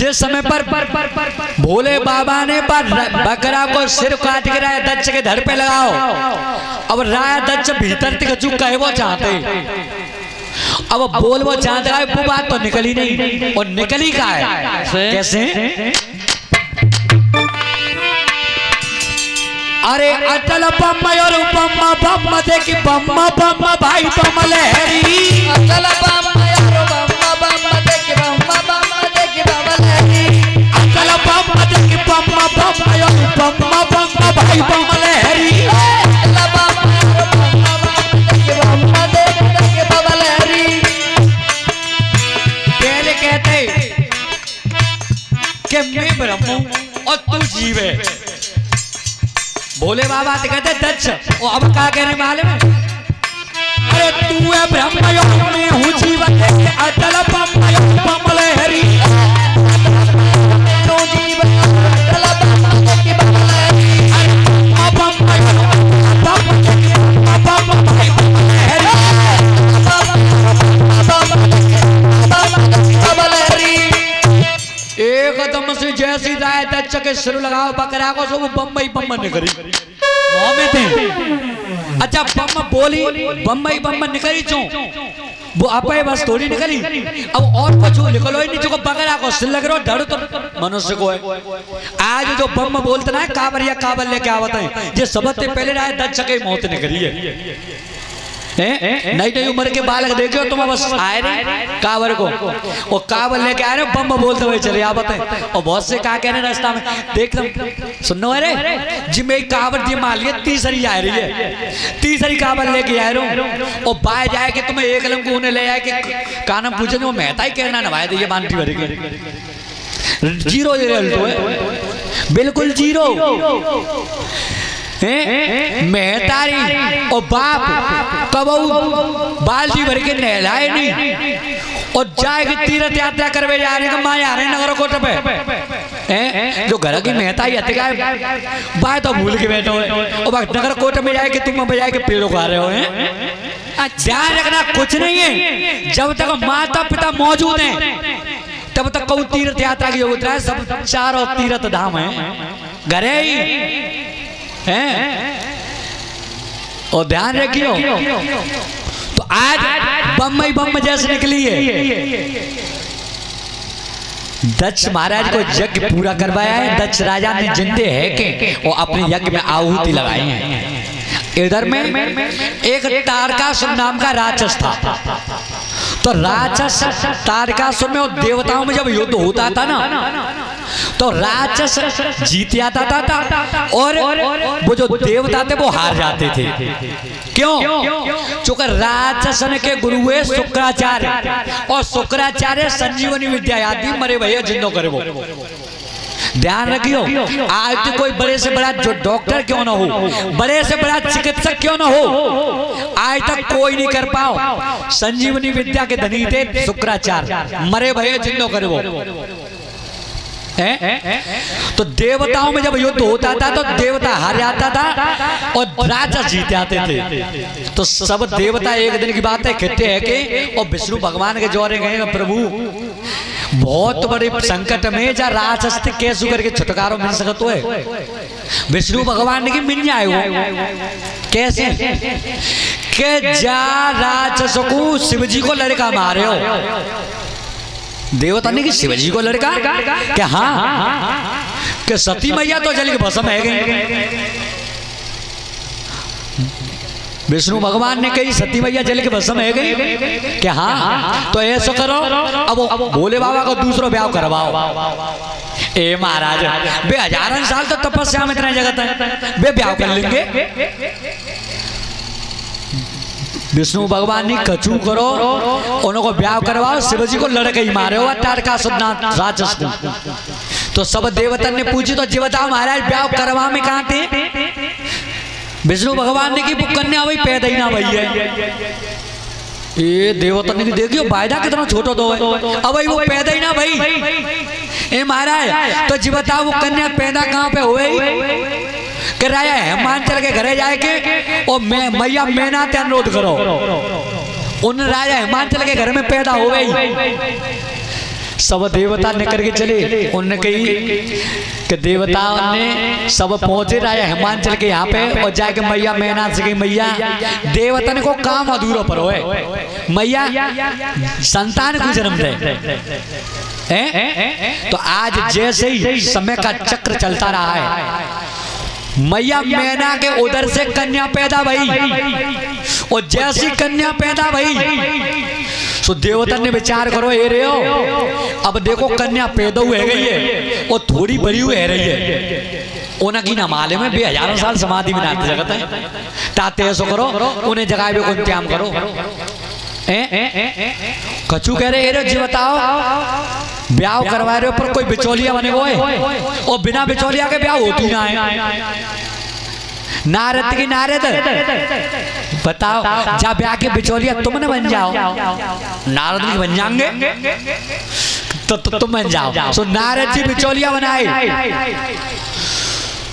जिस समय पर भोले बाबा ने बकरा को सिर काट के राय दक्ष के धड़ पे लगाओ। अब राय दक्ष भीतर तक चुप कहे वो चाहते, अब बोल वो चाहता है, वो बात तो निकली नहीं। और निकली का है कैसे? अरे अटल बम और बम देखी बम भाई बम लहरी। अटल बम और बम देखी बम देखी बम लहरी। अटल बम देखी बम और बम भाई बम लहरी। अटल बम और देखी बम देखी बम लहरी। पहले कहते कि मैं ब्रह्म और तू जीव है। भोले बाबा तो कहते दक्ष, वो अब क्या कहने वाले में? अरे तू है ब्रह्म और मैं हूँ जीवन। अटल बम लहरी। तू जीवन अटल बम देखी बम लहरी। एकदम से जैसी राय दक्ष के सिर लगाओ बकरा को, सब बम्बई निकली में थे। अच्छा बम बोली बम्बई निकली चो वो आप बस थोड़ी निकली। अब और कुछ निकलो ही नहीं, जो बकरा को सिर लग रहा डर तो मनुष्य को है। आज जो बम बोलते ना काबर लेके आवत है, ये सबसे पहले राय दक्ष के मौत निकली है। नई उम्र के बालक देखो तुम बस आए रहे कावर को, वो कावर लेके आ रहे बम बोलते हुए चले आवत है। और बहुत से कहा कह रहे रास्ता में देख सुनो अरे जी में कावर जी मान लिया तीसरी आ रही है, तीसरी कावर लेके आ रहे हो। और बाय जाए कि तुम्हें एक लम को उन्हें ले आए कि कानम पूछे वो मेहता ही कहना नवाए दे मानती भरी जीरो रिजल्ट है, बिल्कुल जीरो। मेहतारी और बाप कबू बाल्टी भर के नहलाए नहीं और जाएगी तीर्थ यात्रा करवे जा रहे माँ आ रहे नगर कोट पे। जो घर की मेहताई बात तो भूल के बैठो है और नगर कोट में जाए कि तुम बजाए के पेड़ों खा रहे हो। ध्यान रखना कुछ नहीं है, जब तक माता पिता मौजूद हैं तब तक कौन तीर्थ यात्रा की जरूरत है। सब चारों तीर्थ धाम है घरे ही हैं। और ध्यान रखियो तो आज बम जैसे निकली है। दक्ष महाराज को यज्ञ पूरा करवाया है। दक्ष राजा ने जिंदे है कि वो अपने यज्ञ में आहुति लगाई है। इधर में एक तारकासुर नाम का राक्षस था। तो राक्षस तारकासुर में और देवताओं में जब युद्ध होता था ना तो राक्षस जीत जाता था और वो जो देवता थे वो हार जाते थे। क्यों? चूंकि राक्षस के गुरु है शुक्राचार्य और शुक्राचार्य संजीवनी विद्या याद दी मरे भैया जिंदो करे वो। ध्यान रखियो आज तो कोई बड़े से बड़ा जो डॉक्टर क्यों ना हो, बड़े से बड़ा चिकित्सक क्यों ना हो, आज तक कोई नहीं कर पाओ। संजीवनी विद्या के धनी थे शुक्राचार्य, मरे भये जिंदो करे वो। तो देवताओं में जब युद्ध होता था तो देवता हार जाता था और राजा जीत जाते थे। तो सब देवता एक दिन की बात है कहते हैं कि और विष्णु भगवान के जोरे गए प्रभु बहुत बड़े संकट में जा राक्षस कैसे करके छुटकारो मिल सकता है। विष्णु भगवान ने की मिल जाए वो कैसे के जा राक्षस को शिव जी को लड़का मारे हो। देवता ने कि शिवजी को लड़का क्या? हाँ कि सती मैया तो जल के भस्म है गई। विष्णु भगवान ने कही सती मैया जल के भस्म है गई क्या? हाँ तो ऐसा करो अब भोले बाबा को दूसरा ब्याह करवाओ। ए महाराज बे हजारों साल तो तपस्या में इतना जगत है, बे ब्याह कर लेंगे। विष्णु भगवान ने कचू करो उनको ब्याह करवाओ, शिवजी को लड़के ही मारे हो तारकासुर राक्षस को। तो सब देवता ने पूछी तो जी बताओ महाराज ब्याह करवा में कहाँ थे? विष्णु भगवान ने की कन्या वही पैदा ही ना भई है। ये देवता ने देखियो वायदा कितना छोटा तो है, अब वो पैदा ही ना भाई। ए महाराज तो जी बताओ वो कन्या पैदा कहाँ पे हुए? कि राजा हेमांचल के घरे जाए के और मैया मैना ते अनुरोध करो। उन राजा हेमांचल के घर में पैदा हो गई। सब देवता निकल के चले। उनने कही कि देवताओं ने सब पहुंचे रहे हिमांचल के यहाँ पे और जाके मैया मैना से कही मैया देवतन को काम अधूरा पर होए, मैया संतान को जन्म दे। तो आज जैसे ही समय का चक्र चलता रहा है, मैया मैना के उधर से कन्या पैदा भई और जैसी कन्या पैदा भई तो देवतन ने विचार करो ए रे हो, अब देखो कन्या पैदा हुई गई है और थोड़ी बड़ी हुई रही है, उनकी ना माले में 2000 साल समाधि में नाते जगत है, ताते ऐसा करो उन्हें जगह को इंतजाम करो। कचू कह रहे रे जी बताओ ब्याह करवा रहे हो पर कोई बिचौलिया बने वो है और बिना बिचौलिया के ब्याह होती ना है। नारद की नारद बताओ जा ब्याह के बिचौलिया तुम न बन जाओ, नारद जी बन जाएंगे तो तुम बन जाओ। सो नारद जी बिचौलिया बनाए।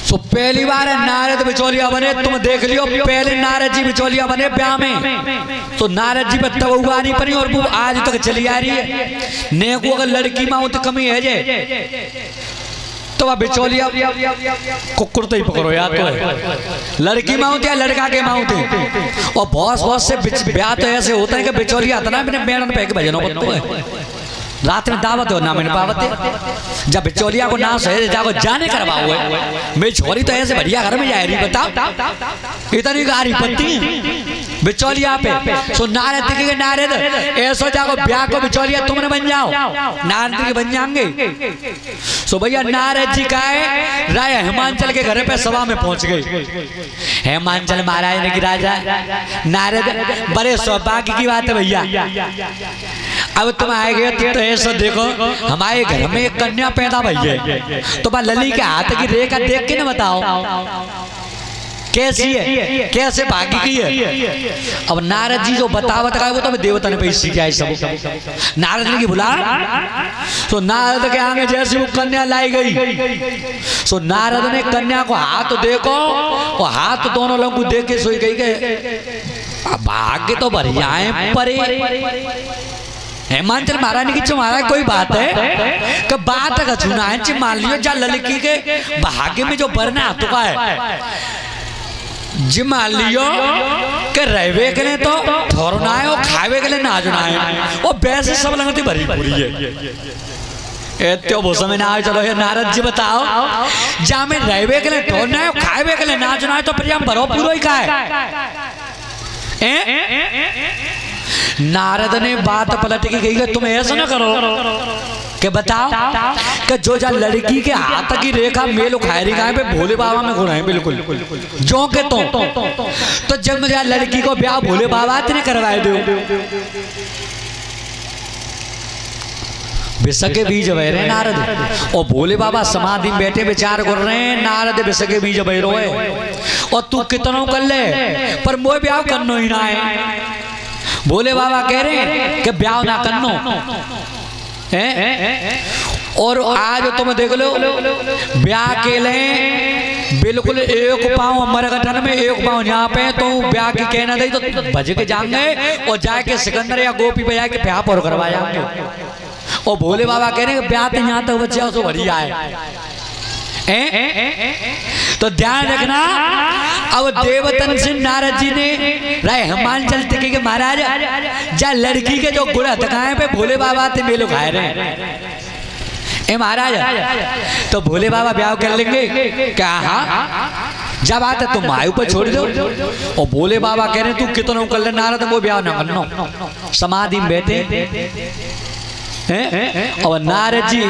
सो पहली बार नारद बिचौलिया बने, तुम देख लियो पहले नारद जी बिचौलिया बने ब्याह में। तो नारद जी पर तब उगानी पड़ी और वो आज तक चली आ रही है। ने को अगर लड़की माँ तो कमी है जे तो वह बिचौलिया कुकुर तो ही पकड़ो यार, तो है लड़की माउंट या लड़का के माउंट है। और बहुत से ब्याह तो ऐसे होता है कि बिचौलिया इतना मैंने मेड़न पे भजनों को है रात में दावत हो ना मैंने पावत जब बिचौलिया को ना सहे जाको जाने करवाओ है। मेरी छोरी तो ऐसे बढ़िया घर में जाए रही बताओ इतनी गारी पत्ती बिचौलिया पे। सो नारद के नारद ऐसा जाको ब्याह को बिचौलिया तुमने बन जाओ, नारद जी बन जाएंगे। सो भैया नारद जी का है राय हिमांचल के घर पे सभा में पहुंच गए। हिमांचल महाराज ने की राजा नारद बड़े सौभाग्य की बात है भैया, अब तुम आए गए तो ऐसा देखो हमारे घर में एक कन्या पैदा भई है, तो बा लली के हाथ की रेखा देख के ना बताओ कैसी है कैसे भागी की है। अब नारद जी जो बतावत का वो तो देवता ने पैसे किया सब। नारद जी की बुला तो नारद के आगे जैसे वो कन्या लाई गई तो नारद ने कन्या को हाथ देखो और हाथ दोनों लोगों को देख के सोई गई के भाग्य तो बढ़िया है परे। हिमांचल महाराज ने की महाराज कोई बात है कि बात का चुना है मान लियो जा लड़की के भाग्य में जो बरना तुका है जी मान लियो कि रहवे के लिए तो थोरना है और खावे के लिए नाचना है और वैसे सब लगती भरी पूरी है। तो वो समय ना चलो ये नारद जी बताओ जा में रहवे के लिए थोरना है और खावे के लिए नाचना है तो प्रियम भरो पूरा ही का है। नारद ने बात पलट के कही तुम ऐसा ना करो कि बताओ कि जो जा लड़की के हाथ की रेखा मेल उखायरी गाय पे भोले बाबा में गुण है बिल्कुल जो के तो जब मुझे लड़की को ब्याह भोले बाबा ने करवाए दो। विसके बीज बह रहे नारद और भोले बाबा समाधि में बैठे विचार कर रहे हैं। नारद विसके बीज बह रहे और तू कितनों कर ले पर मोह ब्याह करनो ही ना है। भोले बाबा कह रहे हैं कि ब्याह ना करनो और आज तुम देख लो ब्याह के लिए बिल्कुल एक पाँव मरगठन में एक पाँव यहाँ पे तो ब्याह की कहना दे तो भज के जाएंगे और जाके सिकंदर या गोपी पे जाके ब्याह पर करवा जाएंगे। और भोले बाबा कह रहे हैं ब्याह तो यहाँ तक बच्चा तो बढ़िया है। तो ध्यान रखना अब देवतन से नारद जी ने राय हिमांचल टिके के महाराज जा लड़की के जो गुण दिखाए पे भोले बाबा ते मेलो खाए रहे महाराज तो भोले बाबा ब्याह कर लेंगे क्या। हाँ जब आते तुम मायू पर छोड़ दो और भोले बाबा कह रहे तू कितना कर ले नारद वो ब्याह ना करना समाधि में बैठे और नारद जी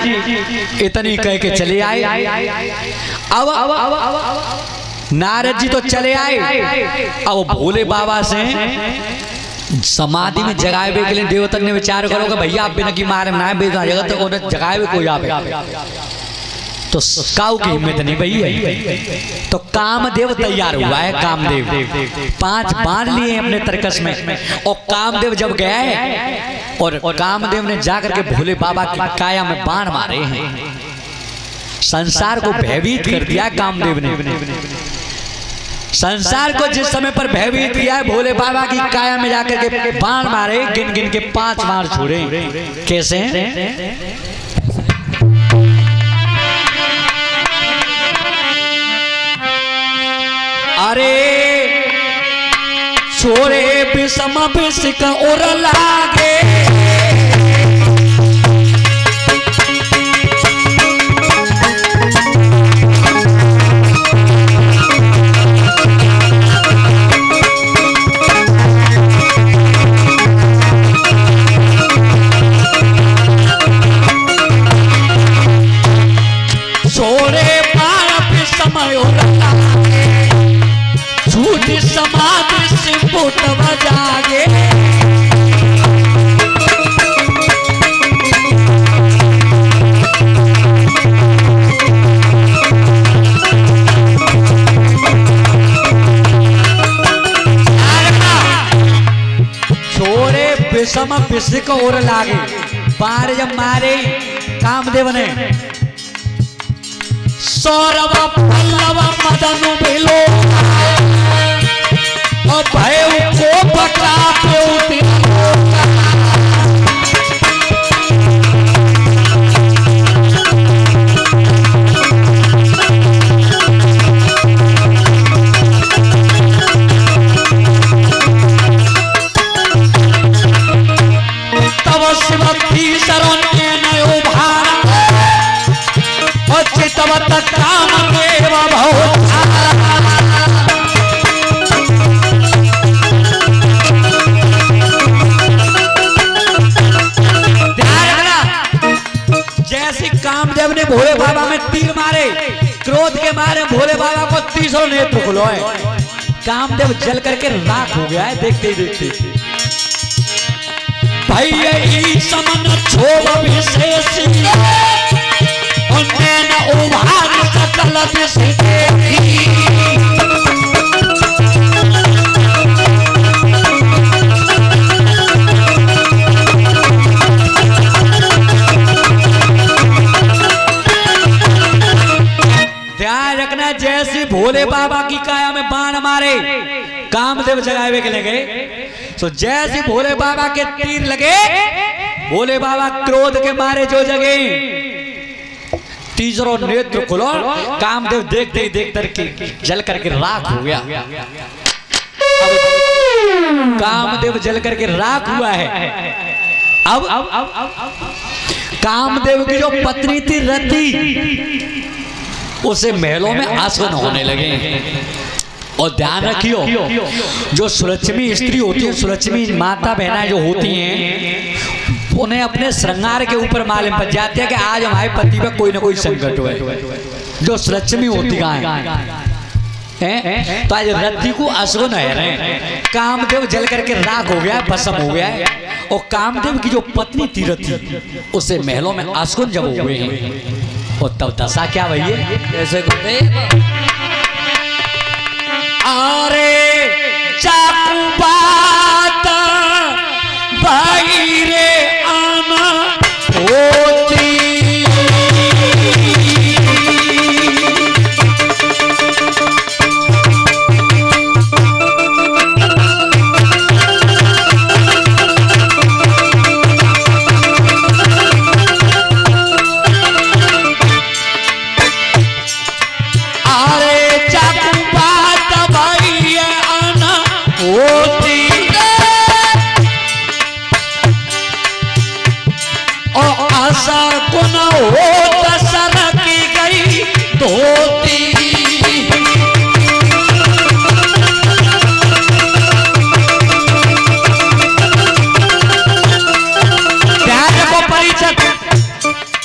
इतनी कह के चले आए। अब नारद जी तो चले आए अब भोले बाबा से समाधि में जगाए के लिए देवता ने विचार करो कि भैया आप बिना की मारे ना बेचा जगत तो जगाए कोई आप तो काऊ की हिम्मत नहीं भई है। तो कामदेव तैयार हुआ है। कामदेव 5 बाण लिए अपने तरकस में और कामदेव जब गया है और कामदेव ने जाकर के भोले बाबा की काया में बाण मारे हैं, संसार को भयभीत कर दिया कामदेव ने। संसार को जिस समय पर भयभीत किया है, भोले बाबा की काया में जाकर के बाण मारे, गिन गिन के 5 बाण छोड़े। कैसे? अरे छोड़े विषम विषिक और लागे, समाधि से पुत बजागे। छोरे विषम विषिक और लागे, बार जब मारे कामदेव ने, सौरभ पल्लव मदन बिलो भय को पटा तब शिवती शरण के नयो भारा और चितवत काम देव बहुत कामदेव ने भोले बाबा में तीर मारे, क्रोध के मारे भोले बाबा को 30 नेत्र खुलोए। कामदेव जल करके राख हो गया है देखते ही देखते। भैया ई समन छोड़ विशेष उन्हें न उभार सकल विशेष। जैसे भोले बाबा की काया में बाण मारे, कामदेव जगावे के लगे, तो जैसे भोले बाबा के तीर लगे, भोले बाबा क्रोध के मारे जो जगे, 30 नेत्र खुलो, कामदेव देखते ही देखते जल करके राख हो गया। अब कामदेव जल करके राख हुआ है। अब कामदेव की जो पत्नी थी रति, उसे महलों में आसन होने लगे। और ध्यान रखियो, जो सुलक्ष्मी स्त्री होती है, सुलक्ष्मी माता बहना जो होती हैं, उन्हें अपने श्रृंगार के ऊपर मालूम पड़ जाती है कि आज हमारे पति पे कोई ना कोई संकट है। जो सुलक्ष्मी होती है, तो आज रति को अश्वन है। कामदेव जल करके राख हो गया, भस्म हो गया है। और कामदेव की जो पत्नी थी रति, उसे महलों में अश्वन जब हुए हैं, और तब दशा क्या भैया ऐसे करते। अरे चाकू बात भाई रे आना होती,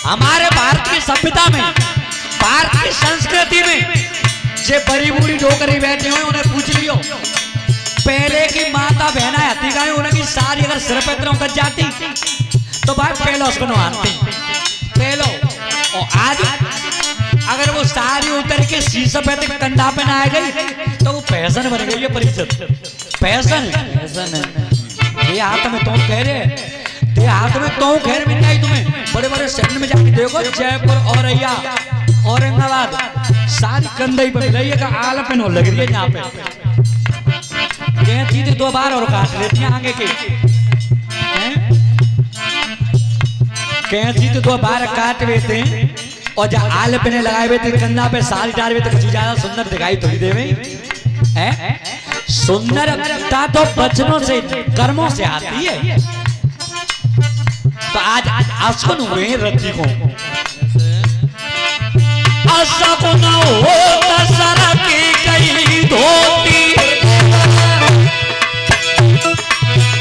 हमारे भारत की सभ्यता में, भारत की संस्कृति में, जे बड़ी बूढ़ी डोकरी बैठे हुए उन्हें पूछ लियो, पहले की माता बहना हती गाय उनकी सारी अगर सिर पे उतर जाती तो भाई पहले उसको नहाती पहलो। और आज अगर वो सारी उतर के शीशे पे तक कंधा पे ना आ गई तो वो फैशन बन गई है। परिषद फैशन ये हाथ में तो कह रहे, ये हाथ में तो खैर मिल जाए तुम्हें। बड़े बड़े शहर में जाके देखो, जयपुर, औरैया, औरंगाबाद सारी कंधई पे मिलाई का आल पे नो लग रही है यहाँ पे कहीं चीज 2 बार और काट लेती हैं आगे के कहीं चीज 2 बार काट लेते हैं और जब आल पे ने लगाए हुए थे कंधा पे साल डाल हुए तो कुछ ज्यादा सुंदर दिखाई थोड़ी देवे हैं सुंदरता तो बचनों से कर्मों से आती है। तो आज अशकुन हुए रति को अशकुन हो दशरथ की गई धोती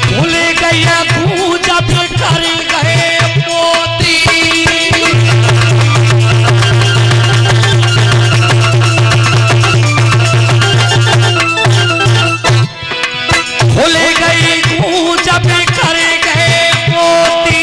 भूल गई पूजा भी कर गए मोती भूल गई पूजा भी कर गए मोती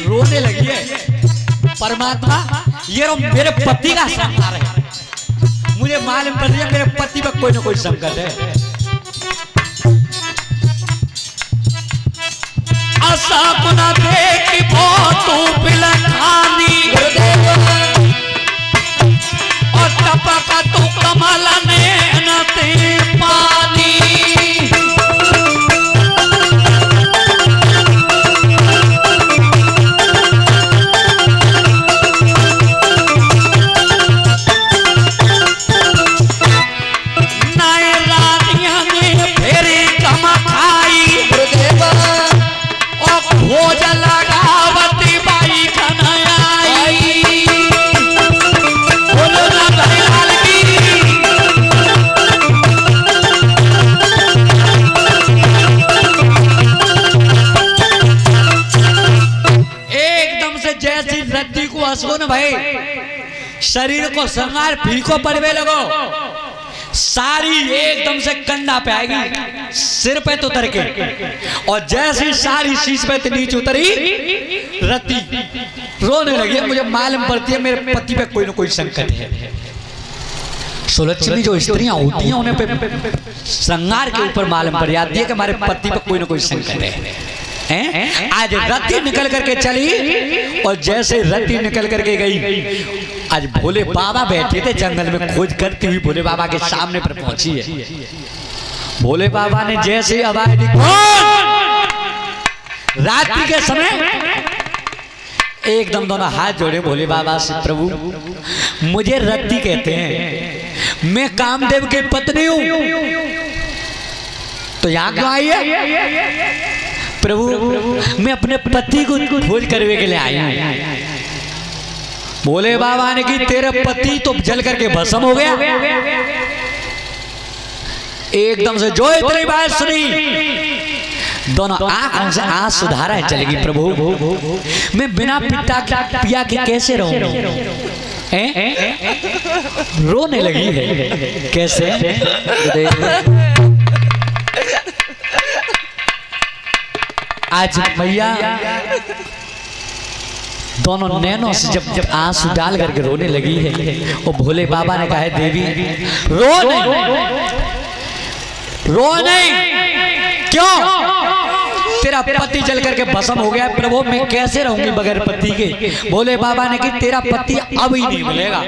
रोने लगी है परमात्मा ये मेरे पति का संहार है मुझे मालूम पड़ रही है मेरे पति पर कोई ना कोई संकट है। असापना देखी फोटो पिलखानी और टपका तो कमल ने ते पानी सुन भाई शरीर को संगार फीको पड़वे लगो साड़ी एकदम से कंधा पे आएगी सिर पे तो उतर के और जैसी सारी शीश पे तो नीचे उतरी रति रोने लगी मुझे मालूम पड़ती है मेरे पति पे कोई ना कोई संकट है। सुलक्षणी जो स्त्रियां होती हैं उन्हें पे श्रृंगार के ऊपर मालूम पड़ जाती है कि हमारे पति पे कोई ना कोई संकट है। आज रति निकल करके चली और जैसे रति निकल करके गई आज भोले बाबा बैठे थे जंगल में खोज करती हुई भोले बाबा के सामने पर पहुंची है। भोले बाबा ने जैसे आवाज दी रात्रि के समय एकदम दोनों हाथ जोड़े भोले बाबा से प्रभु मुझे रति कहते हैं मैं कामदेव की पत्नी हूं तो यहाँ क्यों आई है प्रभु मैं अपने पति को खोज करने के लिए आया हूं। भोले बाबा ने कि तेरे पति तो जल करके भस्म हो गया। एकदम से जो इतनी बात सुनी दोनों आंखों से आंसू सुधारा चलेगी प्रभु मैं बिना पिया के कैसे रहूं रोने लगी है कैसे आज भैया दोनों नैनों से जब आंसू डाल करके रोने लगी है वो भोले बाबा ने कहा है देवी रो नहीं क्यों तेरा पति जल करके भस्म हो गया प्रभु मैं कैसे रहूंगी बगैर पति के। भोले बाबा ने कहा तेरा पति अब ही नहीं मिलेगा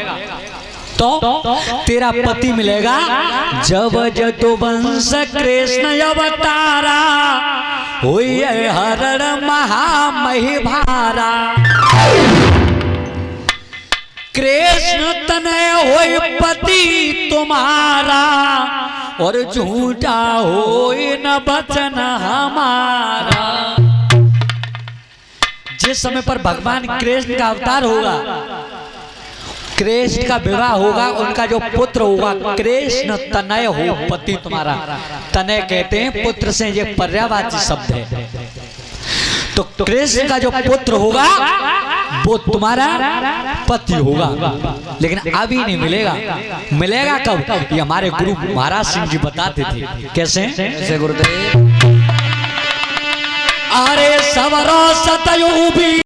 तो तेरा पति मिलेगा जब जदुवंश कृष्ण अवतारा हुई हरण महामहिभारा कृष्ण तनय होय पति तुम्हारा और झूठा होय न बचन हमारा जिस समय पर भगवान कृष्ण का अवतार होगा, कृष्ण का विवाह होगा, उनका जो पुत्र होगा, कृष्ण तनय हो पति तुम्हारा। तनय कहते हैं पुत्र से, ये पर्यायवाची शब्द है। तो कृष्ण का जो पुत्र होगा वो तुम्हारा पति होगा, लेकिन अभी नहीं मिलेगा। मिलेगा कब? ये हमारे गुरु महाराज सिंह जी बताते थे। कैसे गुरुदेव? अरे सवरो सतयुबी